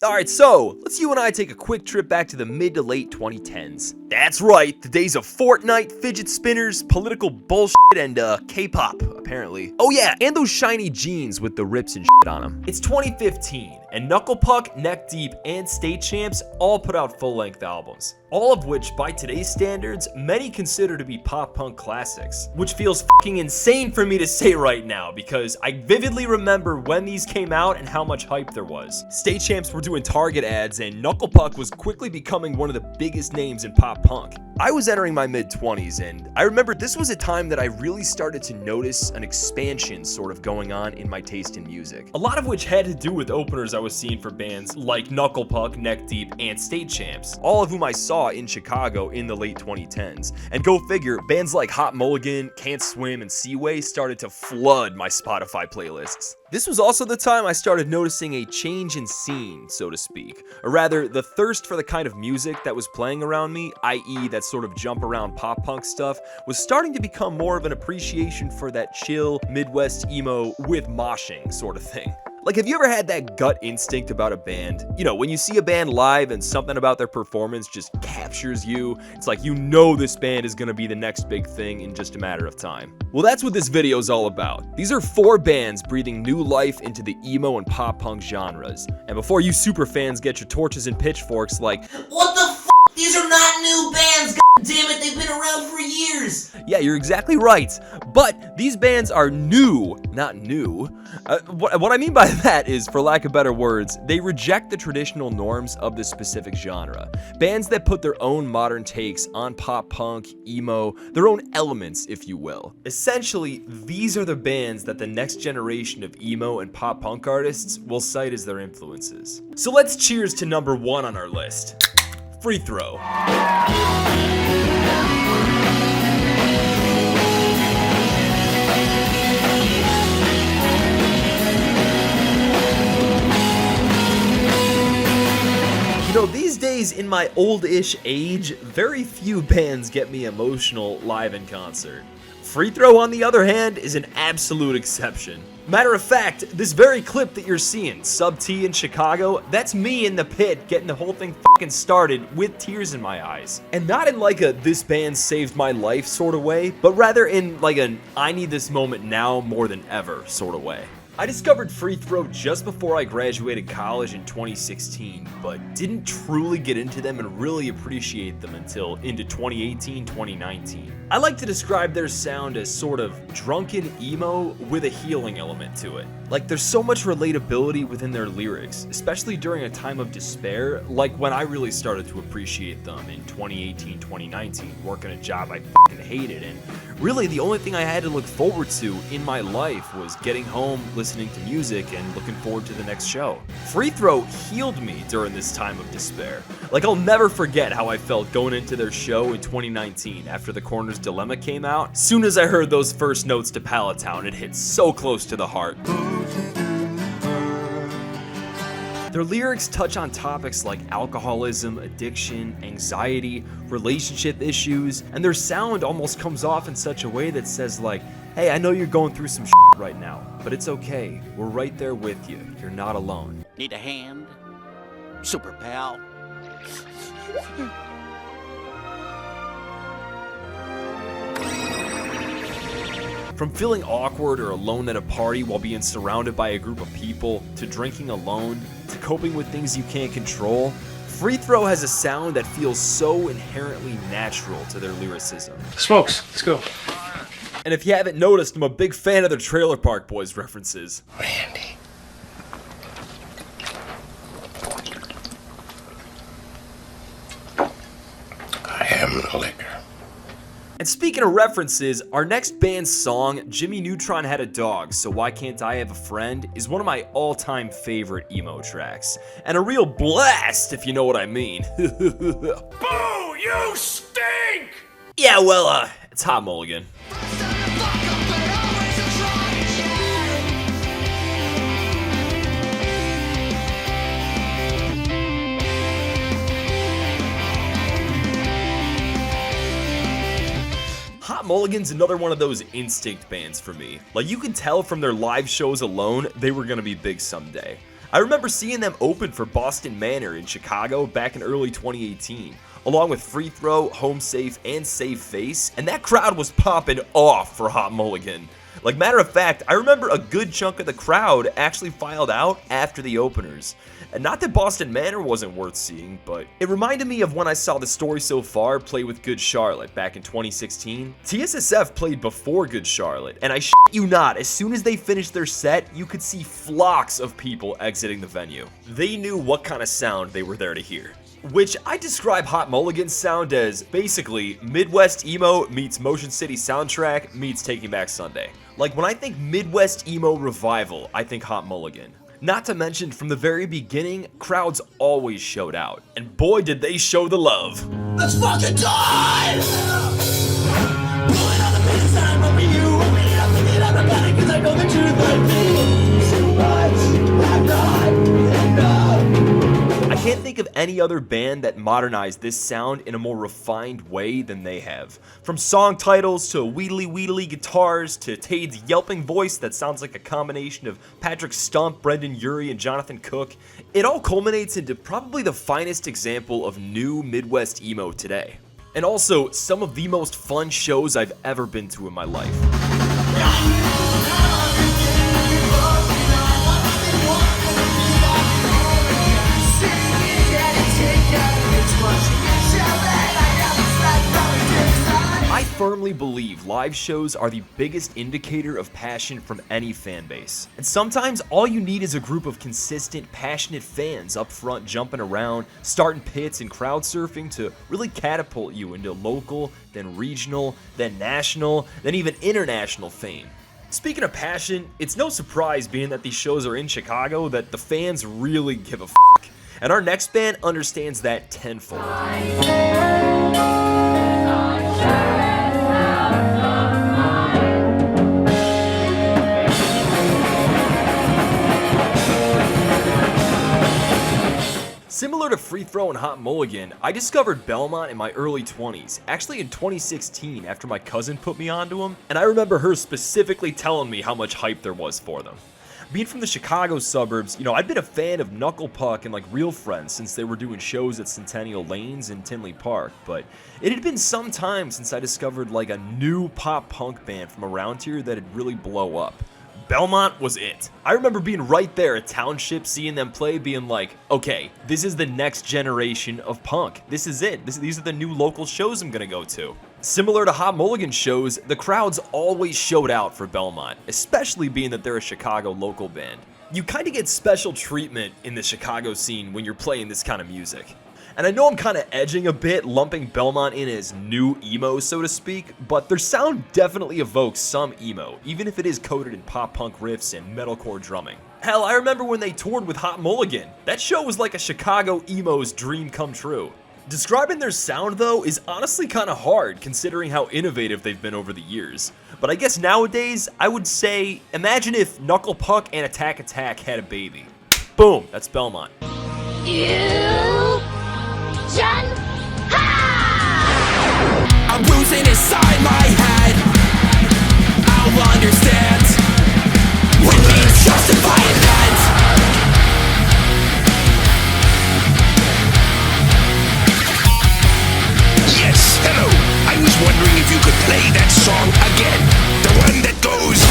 Alright, so let's you and I take a quick trip back to the mid to late 2010s. That's right, the days of Fortnite, fidget spinners, political bullshit, and K-pop, apparently. Oh yeah, and those shiny jeans with the rips and shit on them. It's 2015, and Knuckle Puck, Neck Deep, and State Champs all put out full-length albums. All of which, by today's standards, many consider to be pop-punk classics. Which feels fucking insane for me to say right now, because I vividly remember when these came out and how much hype there was. State Champs were doing Target ads, and Knuckle Puck was quickly becoming one of the biggest names in pop-punk. I was entering my mid-20s, and I remember this was a time that I really started to notice an expansion sort of going on in my taste in music. A lot of which had to do with openers I was seeing for bands like Knuckle Puck, Neck Deep, and State Champs, all of whom I saw in Chicago in the late 2010s. And go figure, bands like Hot Mulligan, Can't Swim, and Seaway started to flood my Spotify playlists. This was also the time I started noticing a change in scene, so to speak, or rather, the thirst for the kind of music that was playing around me, i.e. that sort of jump around pop punk stuff, was starting to become more of an appreciation for that chill, midwest-emo with moshing sort of thing. Like, have you ever had that gut instinct about a band? You know, when you see a band live and something about their performance just captures you, it's like you know this band is gonna be the next big thing in just a matter of time. Well, that's what this video is all about. These are 4 bands breathing new life into the emo and pop punk genres. And before you super fans get your torches and pitchforks like, what the f***? These are not new bands, god damn it, they've been around for years! Yeah, you're exactly right. But these bands are new, not new. What I mean by that is, for lack of better words, they reject the traditional norms of this specific genre. Bands that put their own modern takes on pop punk, emo, their own elements, if you will. Essentially, these are the bands that the next generation of emo and pop punk artists will cite as their influences. So let's cheers to number 1 on our list. Free Throw. You know, these days in my old-ish age, very few bands get me emotional live in concert. Free Throw, on the other hand, is an absolute exception. Matter of fact, this very clip that you're seeing, Sub T in Chicago, that's me in the pit getting the whole thing fucking started with tears in my eyes. And not in like a this band saved my life sort of way, but rather in like an I need this moment now more than ever sort of way. I discovered Free Throw just before I graduated college in 2016, but didn't truly get into them and really appreciate them until into 2018, 2019. I like to describe their sound as sort of drunken emo with a healing element to it. Like, there's so much relatability within their lyrics, especially during a time of despair, like when I really started to appreciate them in 2018, 2019, working a job I fucking hated, and really the only thing I had to look forward to in my life was getting home, listening to music, and looking forward to the next show. Free Throw healed me during this time of despair. Like, I'll never forget how I felt going into their show in 2019 after The Corner's Dilemma came out. Soon as I heard those first notes to Palatown, it hit so close to the heart. Their lyrics touch on topics like alcoholism, addiction, anxiety, relationship issues, and their sound almost comes off in such a way that says like, hey, I know you're going through some shit right now, but it's okay. We're right there with you. You're not alone. Need a hand? Super pal? From feeling awkward or alone at a party while being surrounded by a group of people, to drinking alone, to coping with things you can't control, Free Throw has a sound that feels so inherently natural to their lyricism. Smokes, let's go. And if you haven't noticed, I'm a big fan of their Trailer Park Boys references. Randy. I am the liquor. And speaking of references, our next band's song, Jimmy Neutron Had a Dog, So Why Can't I Have a Friend, is one of my all-time favorite emo tracks. And a real blast, if you know what I mean. Boo! You stink! Yeah, well, it's Hot Mulligan. Hot Mulligan's another one of those instinct bands for me. Like, you can tell from their live shows alone, they were gonna be big someday. I remember seeing them open for Boston Manor in Chicago back in early 2018, along with Free Throw, Home Safe, and Save Face, and that crowd was popping off for Hot Mulligan. Like, matter of fact, I remember a good chunk of the crowd actually filed out after the openers. And not that Boston Manor wasn't worth seeing, but it reminded me of when I saw The Story So Far play with Good Charlotte back in 2016. TSSF played before Good Charlotte, and I shit you not, as soon as they finished their set, you could see flocks of people exiting the venue. They knew what kind of sound they were there to hear. Which I describe Hot Mulligan's sound as basically Midwest-emo meets Motion City Soundtrack meets Taking Back Sunday. Like, when I think Midwest-emo revival, I think Hot Mulligan. Not to mention, from the very beginning, crowds always showed out. And boy did they show the love. Let's fucking die! Pulling on the business and I'm hoping you won't be enough to get out of panic, cause I know the truth might be too much. I'm not enough. I can't think of any other band that modernized this sound in a more refined way than they have. From song titles to wheedly guitars to Tade's yelping voice that sounds like a combination of Patrick Stump, Brendan Urie, and Jonathan Cook, it all culminates into probably the finest example of new Midwest emo today. And also, some of the most fun shows I've ever been to in my life. I firmly believe live shows are the biggest indicator of passion from any fan base. And sometimes all you need is a group of consistent, passionate fans up front jumping around, starting pits and crowd surfing to really catapult you into local, then regional, then national, then even international fame. Speaking of passion, it's no surprise being that these shows are in Chicago that the fans really give a fuck. And our next band understands that tenfold. Similar to Free Throw and Hot Mulligan, I discovered Belmont in my early 20s, actually in 2016 after my cousin put me onto them, and I remember her specifically telling me how much hype there was for them. Being from the Chicago suburbs, I'd been a fan of Knuckle Puck and like Real Friends since they were doing shows at Centennial Lanes and Tinley Park, but it had been some time since I discovered like a new pop punk band from around here that had really blow up. Belmont was it. I remember being right there at Township, seeing them play, being like, okay, this is the next generation of punk. This is it. These are the new local shows I'm gonna go to. Similar to Hot Mulligan shows, the crowds always showed out for Belmont, especially being that they're a Chicago local band. You kind of get special treatment in the Chicago scene when you're playing this kind of music. And I know I'm kind of edging a bit, lumping Belmont in as Nu-Emo, so to speak, but their sound definitely evokes some emo, even if it is coated in pop-punk riffs and metalcore drumming. Hell, I remember when they toured with Hot Mulligan. That show was like a Chicago emo's dream come true. Describing their sound, though, is honestly kind of hard, considering how innovative they've been over the years. But I guess nowadays, I would say, imagine if Knuckle Puck and Attack Attack had a baby. Boom, that's Belmont. I'm losing inside my head. I'll understand what means justify event. Yes, hello. I was wondering if you could play that song again. The one that goes...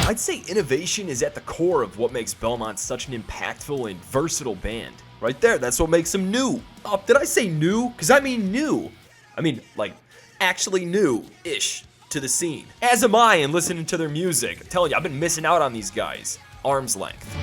I'd say innovation is at the core of what makes Belmont such an impactful and versatile band. Right there, that's what makes them new. Oh, did I say new? Because I mean new. I mean, like, actually new-ish to the scene. As am I in listening to their music. I'm telling you, I've been missing out on these guys. Arm's length.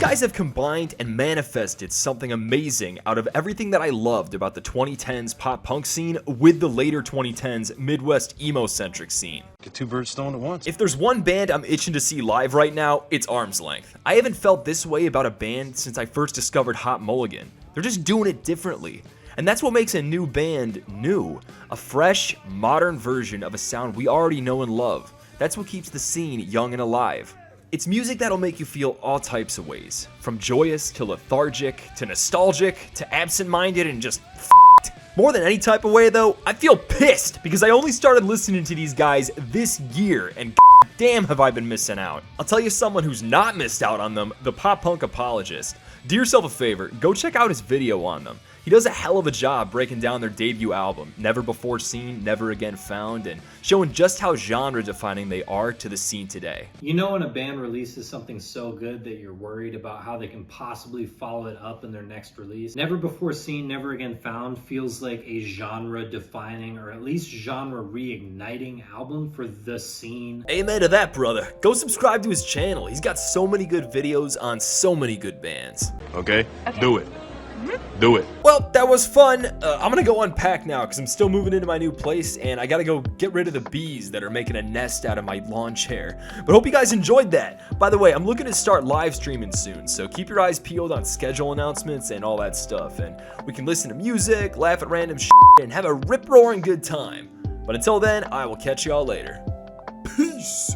Guys have combined and manifested something amazing out of everything that I loved about the 2010s pop punk scene with the later 2010s Midwest emo-centric scene. Get two birds stoned at once. If there's one band I'm itching to see live right now, it's Arm's Length. I haven't felt this way about a band since I first discovered Hot Mulligan. They're just doing it differently. And that's what makes a new band new. A fresh, modern version of a sound we already know and love. That's what keeps the scene young and alive. It's music that'll make you feel all types of ways, from joyous to lethargic to nostalgic to absent-minded and just f***ed. More than any type of way though, I feel pissed because I only started listening to these guys this year and damn have I been missing out. I'll tell you someone who's not missed out on them, the pop punk apologist. Do yourself a favor, go check out his video on them. He does a hell of a job breaking down their debut album, Never Before Seen, Never Again Found, and showing just how genre-defining they are to the scene today. You know when a band releases something so good that you're worried about how they can possibly follow it up in their next release? Never Before Seen, Never Again Found feels like a genre-defining or at least genre-reigniting album for the scene. Amen to that, brother. Go subscribe to his channel. He's got so many good videos on so many good bands. Okay? Do it. Do it. Well, that was fun. I'm gonna go unpack now because I'm still moving into my new place and I gotta go get rid of the bees that are making a nest out of my lawn chair. But hope you guys enjoyed that. By the way, I'm looking to start live streaming soon, so keep your eyes peeled on schedule announcements and all that stuff. And we can listen to music, laugh at random shit, and have a rip-roaring good time. But until then, I will catch y'all later. Peace.